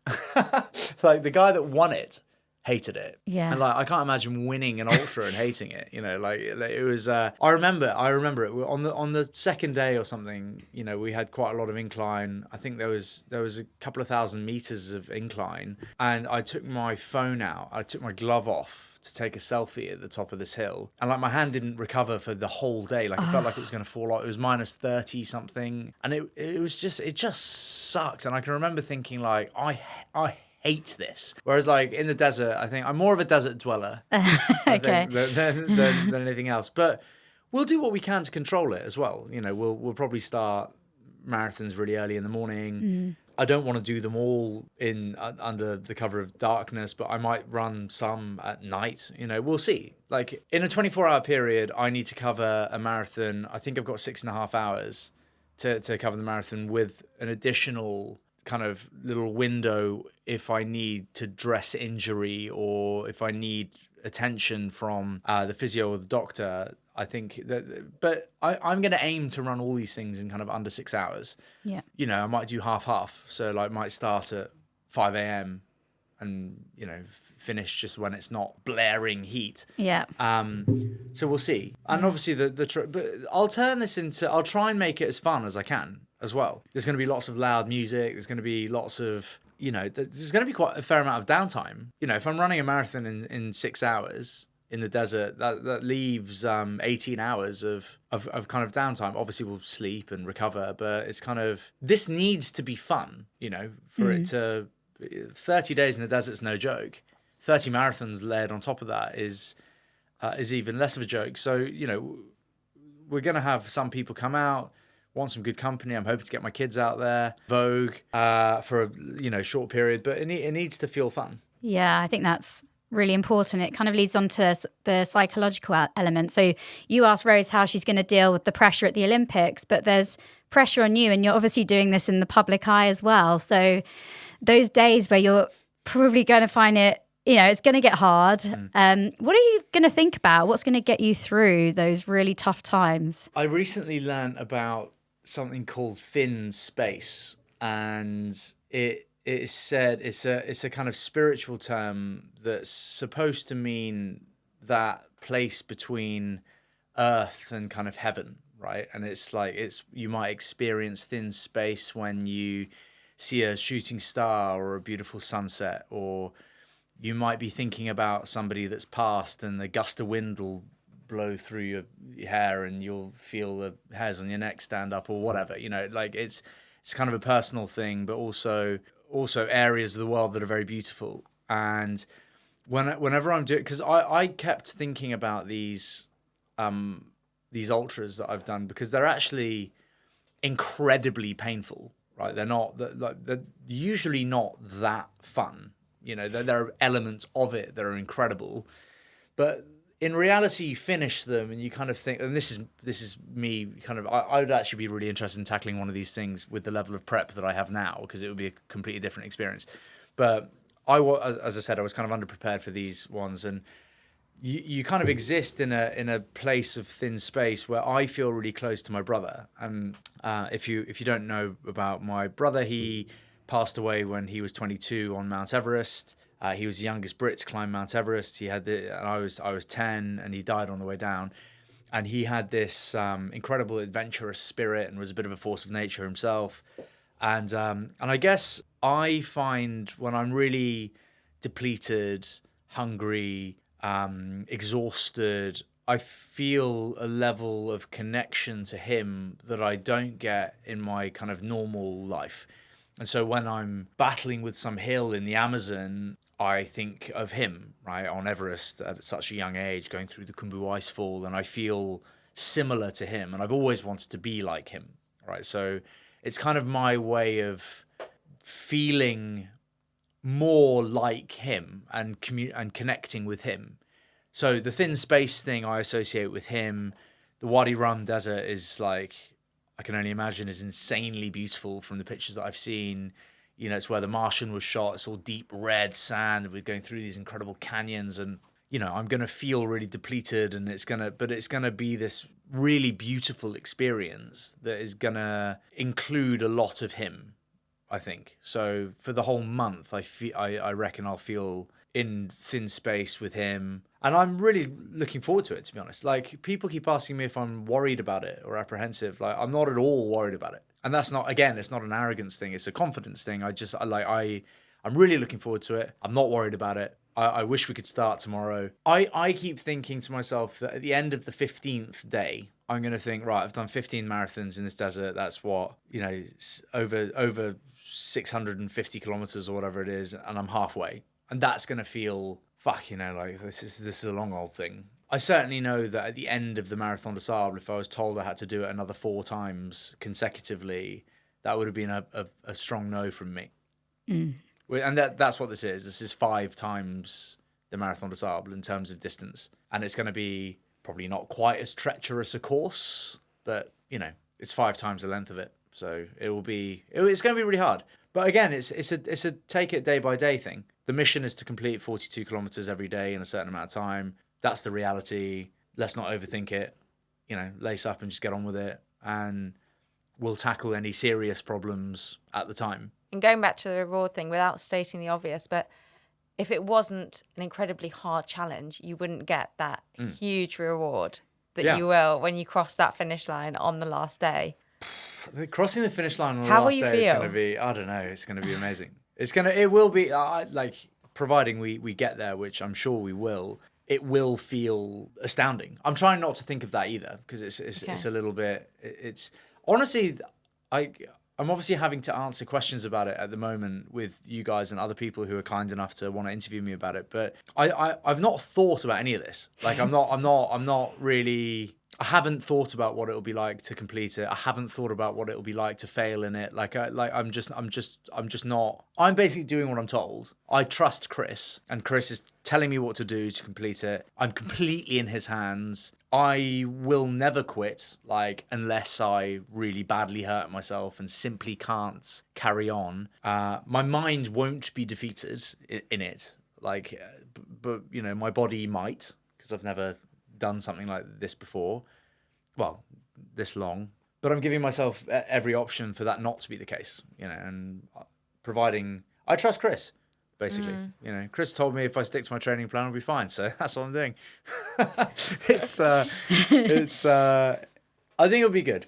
Like, the guy that won it hated it. Yeah. And like, I can't imagine winning an ultra and hating it. Like it was. I remember it on the second day or something. We had quite a lot of incline. I think there was a couple of 1,000 meters of incline, and I took my phone out. I took my glove off to take a selfie at the top of this hill, and like, my hand didn't recover for the whole day. Like, it felt like it was going to fall off. It was minus 30 something, and it just sucked. And I can remember thinking, like, I hate this. Whereas like in the desert, I think I'm more of a desert dweller Okay. than anything else. But we'll do what we can to control it as well. We'll probably start marathons really early in the morning. I don't want to do them all under the cover of darkness, but I might run some at night. We'll see. Like, in a 24-hour period, I need to cover a marathon. I think I've got 6.5 hours to cover the marathon, with an additional kind of little window if I need to dress injury, or if I need attention from the physio or the doctor. I think that, but I'm going to aim to run all these things in kind of under 6 hours. Yeah. I might do half. So like, might start at 5 a.m. and, finish just when it's not blaring heat. Yeah. So we'll see. And obviously but I'll try and make it as fun as I can as well. There's going to be lots of loud music. There's going to be lots of, there's going to be quite a fair amount of downtime. If I'm running a marathon in 6 hours in the desert, that leaves 18 hours of kind of downtime. Obviously, we'll sleep and recover, but it's kind of, this needs to be fun, for it to, 30 days in the desert's no joke. 30 marathons layered on top of that is even less of a joke. So, we're going to have some people come out, want some good company. I'm hoping to get my kids out there, Vogue, for a short period, but it needs to feel fun. Yeah, I think that's really important. It kind of leads on to the psychological element. So you asked Rose how she's going to deal with the pressure at the Olympics, but there's pressure on you, and you're obviously doing this in the public eye as well. So those days where you're probably going to find it it's going to get hard. What are you going to think about? What's going to get you through those really tough times? I recently learned about something called thin space, and it is said it's a kind of spiritual term that's supposed to mean that place between earth and kind of heaven, right? And it's like you might experience thin space when you see a shooting star or a beautiful sunset, or you might be thinking about somebody that's passed and the gust of wind will blow through your hair and you'll feel the hairs on your neck stand up or whatever. Like it's kind of a personal thing, but also areas of the world that are very beautiful. And whenever I'm doing, because I kept thinking about these ultras that I've done, because they're actually incredibly painful, right? They're usually not that fun. There are elements of it that are incredible, but in reality, you finish them and you kind of think, and this is me kind of, I would actually be really interested in tackling one of these things with the level of prep that I have now, because it would be a completely different experience. But as I said, I was kind of underprepared for these ones, and you kind of exist in a place of thin space where I feel really close to my brother. And if you don't know about my brother, he passed away when he was 22 on Mount Everest. He was the youngest Brit to climb Mount Everest. And I was 10, and he died on the way down. And he had this incredible adventurous spirit and was a bit of a force of nature himself. And I guess I find when I'm really depleted, hungry, exhausted, I feel a level of connection to him that I don't get in my kind of normal life. And so when I'm battling with some hill in the Amazon, I think of him, right, on Everest at such a young age, going through the Khumbu Icefall, and I feel similar to him, and I've always wanted to be like him, right? So it's kind of my way of feeling more like him and connecting with him. So the thin space thing I associate with him. The Wadi Rum desert is like, I can only imagine, is insanely beautiful from the pictures that I've seen. It's where The Martian was shot. It's all deep red sand. We're going through these incredible canyons, and I'm gonna feel really depleted, and it's gonna be this really beautiful experience that is gonna include a lot of him, I think. So for the whole month, I reckon I'll feel in thin space with him. And I'm really looking forward to it, to be honest. Like, people keep asking me if I'm worried about it or apprehensive. Like, I'm not at all worried about it. And that's not, again, it's not an arrogance thing. It's a confidence thing. I'm really looking forward to it. I'm not worried about it. I wish we could start tomorrow. I keep thinking to myself that at the end of the 15th day, I'm going to think, right, I've done 15 marathons in this desert. That's what, over 650 kilometers or whatever it is. And I'm halfway. And that's going to feel, like this is a long old thing. I certainly know that at the end of the Marathon des Sables, if I was told I had to do it another 4 times consecutively, that would have been a strong no from me. And that's what this is. This is 5 times the Marathon des Sables in terms of distance. And it's going to be probably not quite as treacherous a course, but, it's 5 times the length of it. So it's going to be really hard. But again, it's a take it day by day thing. The mission is to complete 42 kilometers every day in a certain amount of time. That's the reality. Let's not overthink it. Lace up and just get on with it. And we'll tackle any serious problems at the time. And going back to the reward thing, without stating the obvious, but if it wasn't an incredibly hard challenge, you wouldn't get that huge reward that you will when you cross that finish line on the last day. Crossing the finish line on the How will last you day feel? is going to be, I don't know, it's going to be amazing. It will be, providing we get there, which I'm sure we will, it will feel astounding. I'm trying not to think of that either, because it's a little bit, it's honestly, I'm obviously having to answer questions about it at the moment with you guys and other people who are kind enough to want to interview me about it. But I've not thought about any of this. Like, I'm not really, I haven't thought about what it'll be like to complete it. I haven't thought about what it'll be like to fail in it. I'm just not. I'm basically doing what I'm told. I trust Chris, and Chris is telling me what to do to complete it. I'm completely in his hands. I will never quit, unless I really badly hurt myself and simply can't carry on. My mind won't be defeated in it. like, but you know, my body might, because I've never done something like this before. Well, this long, but I'm giving myself every option for that not to be the case, you know, and providing I trust Chris, basically. You know, Chris told me if I stick to my training plan, I'll be fine. So that's what I'm doing. it's I think it'll be good.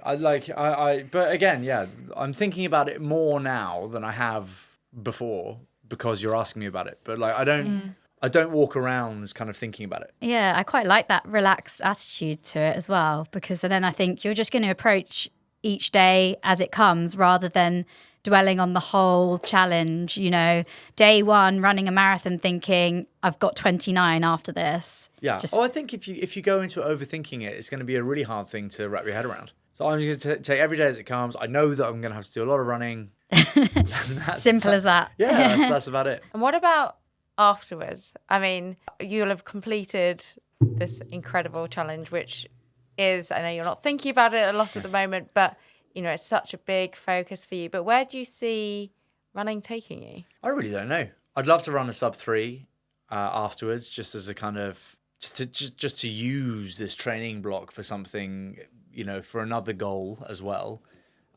But again, yeah, I'm thinking about it more now than I have before because you're asking me about it. But like, I don't walk around kind of thinking about it. Yeah, I quite like that relaxed attitude to it as well, because then I think you're just going to approach each day as it comes rather than dwelling on the whole challenge. You know, day one, running a marathon thinking, I've got 29 after this. Yeah. I think if you go into it overthinking it, it's going to be a really hard thing to wrap your head around. So I'm just going to take every day as it comes. I know that I'm going to have to do a lot of running. Simple as that. Yeah, that's about it. And what about afterwards? I mean, you'll have completed this incredible challenge, which is, I know you're not thinking about it a lot at the moment, but you know, it's such a big focus for you. But where do you see running taking you? I really don't know. I'd love to run a sub 3 afterwards, just as a kind of just to use this training block for something, you know, for another goal as well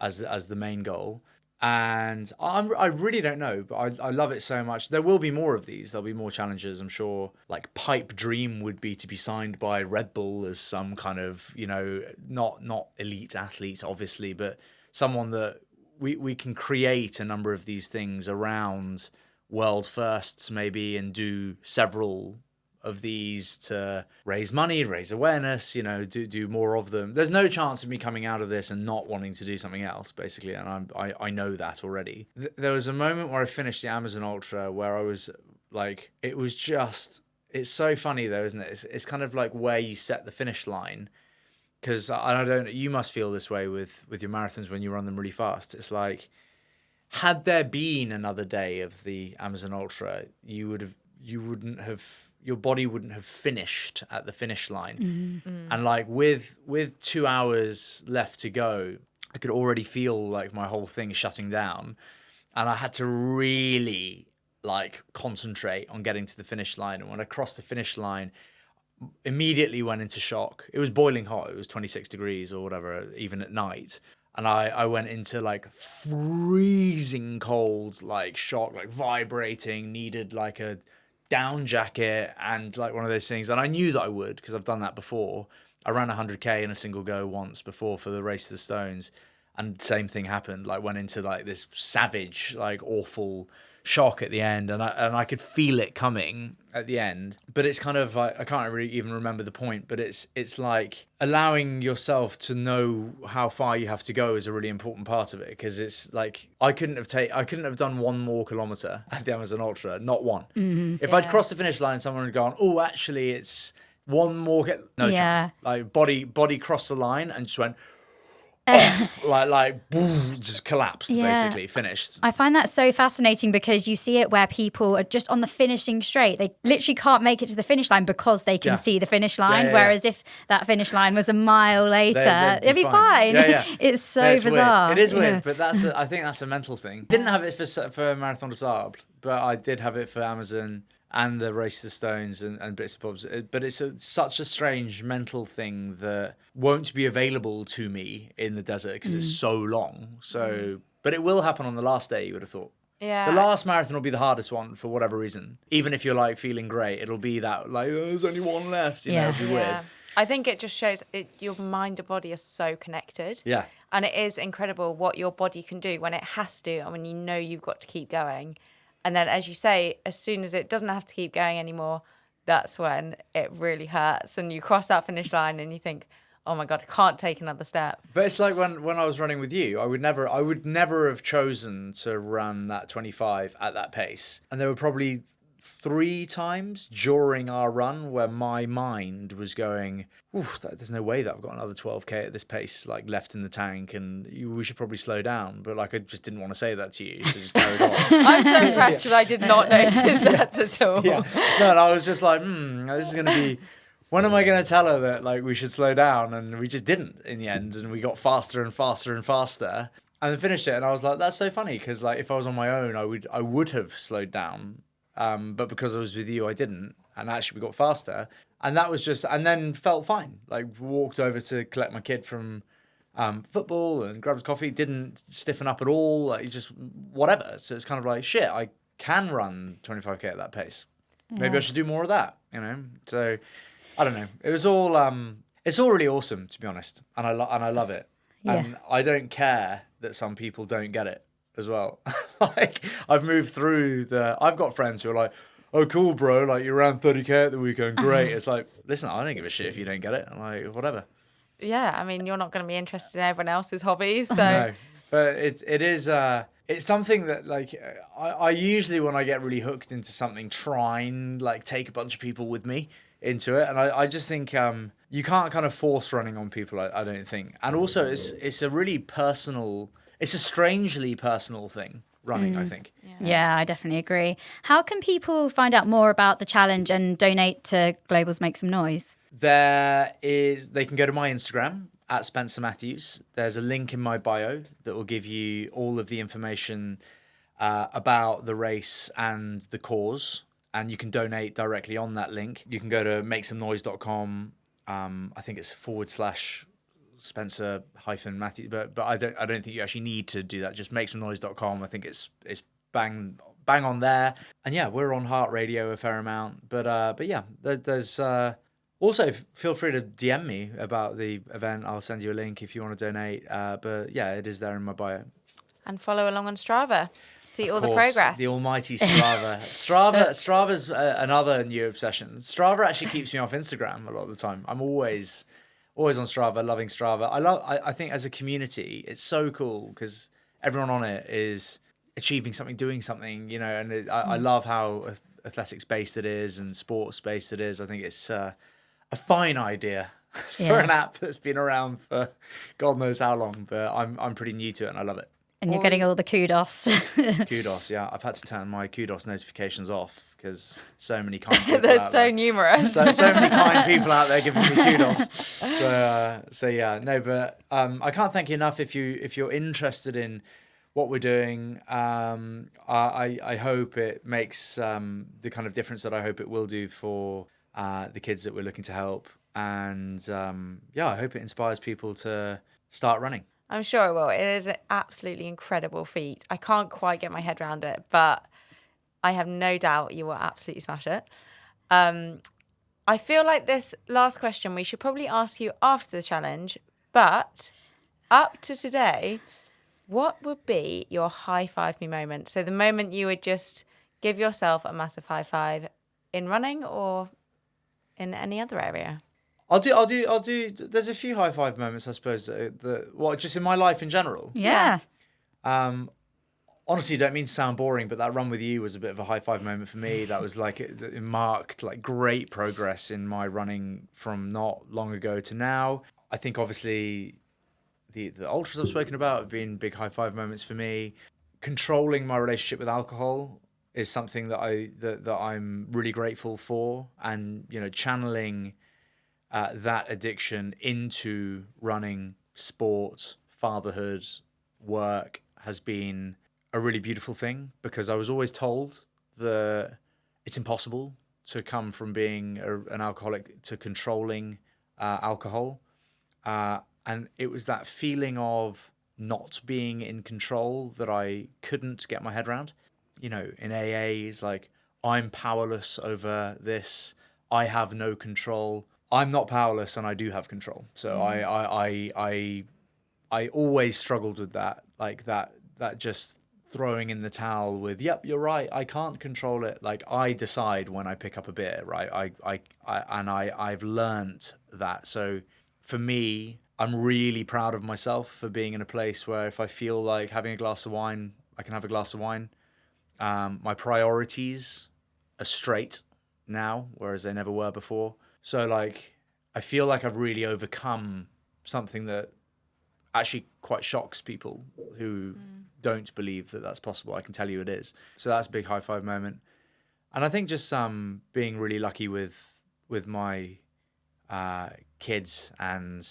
as the main goal. And I really don't know, but I love it so much. There will be more of these. There'll be more challenges, I'm sure. Like pipe dream would be to be signed by Red Bull as some kind of, you know, not elite athlete, obviously, but someone that we can create a number of these things around world firsts maybe and do several of these to raise money, raise awareness, you know, do more of them. There's no chance of me coming out of this and not wanting to do something else, basically, and I know that already. There was a moment where I finished the Amazon Ultra where I was like, it's so funny though, isn't it? It's kind of like where you set the finish line, because you must feel this way with your marathons when you run them really fast. It's like, had there been another day of the Amazon Ultra, your body wouldn't have finished at the finish line. And like with 2 hours left to go, I could already feel like my whole thing shutting down, and I had to really like concentrate on getting to the finish line. And when I crossed the finish line, immediately went into shock. It was boiling hot. It was 26 degrees or whatever, even at night. And I went into like freezing cold, like shock, like vibrating, needed like a down jacket and like one of those things. And I knew that I would, because I've done that before. I ran 100k in a single go once before for the Race to the Stones, and same thing happened. Like went into like this savage, like awful shock at the end, and I could feel it coming at the end. But it's kind of like, I can't really even remember the point, but it's like allowing yourself to know how far you have to go is a really important part of it, because it's like I couldn't have done 1 more kilometer at the Amazon Ultra, not one. If I'd crossed the finish line, someone had gone, oh, actually it's 1 more, no chance. Like body crossed the line and just went off, like boom, just collapsed, basically, finished. I find that so fascinating, because you see it where people are just on the finishing straight. They literally can't make it to the finish line because they can see the finish line. Whereas if that finish line was a mile later, it'd be fine. It's so bizarre. Weird. It is weird, but I think that's a mental thing. Didn't have it for Marathon des Sables, but I did have it for Amazon and the Race to the Stones and bits and bobs. But it's such a strange mental thing that won't be available to me in the desert because it's so long. So, but it will happen on the last day, you would have thought. Yeah. The last marathon will be the hardest one for whatever reason. Even if you're like feeling great, it'll be that like, oh, there's only one left. You know, it'll be weird. I think it just shows your mind and body are so connected. Yeah. And it is incredible what your body can do when it has to and when you know you've got to keep going. And then, as you say, as soon as it doesn't have to keep going anymore, that's when it really hurts. And you cross that finish line and you think, oh my God, I can't take another step. But it's like when I was running with you, I would never have chosen to run that 25 at that pace. And there were probably 3 times during our run where my mind was going, there's no way that I've got another 12k at this pace like left in the tank, and we should probably slow down. But like I just didn't want to say that to you, so just carried on. I'm so impressed because I did not notice that at all. No, and I was just like, this is going to be, when am I going to tell her that like we should slow down? And we just didn't in the end, and we got faster and faster and faster, and then finished it. And I was like, that's so funny, because like if I was on my own, I would have slowed down but because I was with you, I didn't. And actually, we got faster. And that was just, and then felt fine. Like, walked over to collect my kid from football and grabbed coffee. Didn't stiffen up at all. Like, just whatever. So it's kind of like, shit, I can run 25k at that pace. Maybe I should do more of that, you know? So, I don't know. It was all, it's all really awesome, to be honest. And I love it. Yeah. And I don't care that some people don't get it as well. Like, I've moved through I've got friends who are like, oh, cool, bro. Like, you're around 30k at the weekend. Great. It's like, listen, I don't give a shit if you don't get it. I'm like, whatever. Yeah, I mean, you're not going to be interested in everyone else's hobbies, so... No, but it is, it's something that, like, I usually, when I get really hooked into something, try and, like, take a bunch of people with me into it. And I just think you can't kind of force running on people, I don't think. And also, it's a really personal, it's a strangely personal thing, running, I think. Yeah, I definitely agree. How can people find out more about the challenge and donate to Global's Make Some Noise? They can go to my Instagram at Spencer Matthews. There's a link in my bio that will give you all of the information about the race and the cause. And you can donate directly on that link. You can go to makesomenoise.com. I think it's /Spencer-Matthew, but I don't think you actually need to do that. Just makesomenoise.com. I think it's bang on there. And yeah, we're on Heart Radio a fair amount. But yeah, there's also feel free to DM me about the event. I'll send you a link if you want to donate. But yeah, it is there in my bio. And follow along on Strava. See all the course, progress. The almighty Strava. Strava's another new obsession. Strava actually keeps me off Instagram a lot of the time. I'm always on Strava, loving Strava. I think as a community, it's so cool because everyone on it is achieving something, doing something, you know, and I love how athletics based it is and sports based it is. I think it's a fine idea for an app that's been around for God knows how long, but I'm pretty new to it and I love it. And you're getting all the kudos. Kudos, yeah. I've had to turn my kudos notifications off because so many kind people They're out so there. numerous. So many kind people out there giving me kudos. So yeah, no, but I can't thank you enough if you're interested in what we're doing. I hope it makes the kind of difference that I hope it will do for the kids that we're looking to help. And yeah, I hope it inspires people to start running. I'm sure it will. It is an absolutely incredible feat. I can't quite get my head around it, but I have no doubt you will absolutely smash it. I feel like this last question we should probably ask you after the challenge, but up to today, what would be your high five me moment? So the moment you would just give yourself a massive high five in running or in any other area. I'll do. There's a few high five moments, I suppose. Just in my life in general. Yeah. Honestly, don't mean to sound boring, but that run with you was a bit of a high five moment for me. That was like it marked like great progress in my running from not long ago to now. I think obviously the ultras I've spoken about have been big high five moments for me. Controlling my relationship with alcohol is something that I'm really grateful for, and you know, channeling that addiction into running, sport, fatherhood, work has been a really beautiful thing, because I was always told that it's impossible to come from being an alcoholic to controlling alcohol. And it was that feeling of not being in control that I couldn't get my head around. You know, in AA, it's like, I'm powerless over this. I have no control. I'm not powerless and I do have control. So I always struggled with that, like that just throwing in the towel with, yep, you're right, I can't control it. Like, I decide when I pick up a beer, right? I've learned that. So for me, I'm really proud of myself for being in a place where if I feel like having a glass of wine, I can have a glass of wine. My priorities are straight now, whereas they never were before. So like, I feel like I've really overcome something that actually quite shocks people who don't believe that that's possible. I can tell you it is. So that's a big high five moment. And I think just being really lucky with my kids, and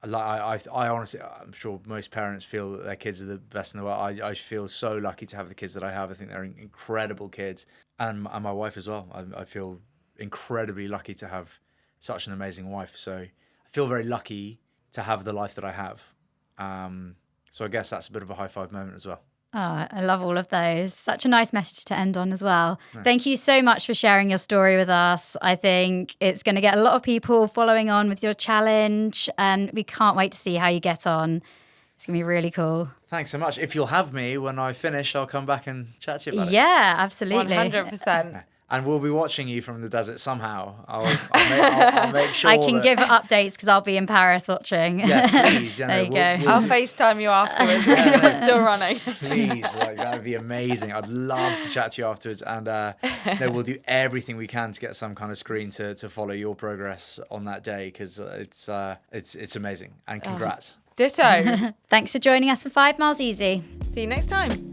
I honestly, I'm sure most parents feel that their kids are the best in the world. I feel so lucky to have the kids that I have. I think they're incredible kids. And my wife as well. I feel incredibly lucky to have such an amazing wife. So I feel very lucky to have the life that I have. So I guess that's a bit of a high five moment as well. Oh, I love all of those. Such a nice message to end on as well. Nice. Thank you so much for sharing your story with us. I think it's going to get a lot of people following on with your challenge, and we can't wait to see how you get on. It's going to be really cool. Thanks so much. If you'll have me when I finish, I'll come back and chat to you about it. Yeah, absolutely. 100%. And we'll be watching you from the desert somehow. I'll make sure I can give updates because I'll be in Paris watching. Yeah, please. There you go. I'll FaceTime you afterwards when we're still running. Please, that would be amazing. I'd love to chat to you afterwards. And we'll do everything we can to get some kind of screen to follow your progress on that day, because it's amazing. And congrats. Ditto. Thanks for joining us for 5 Miles Easy. See you next time.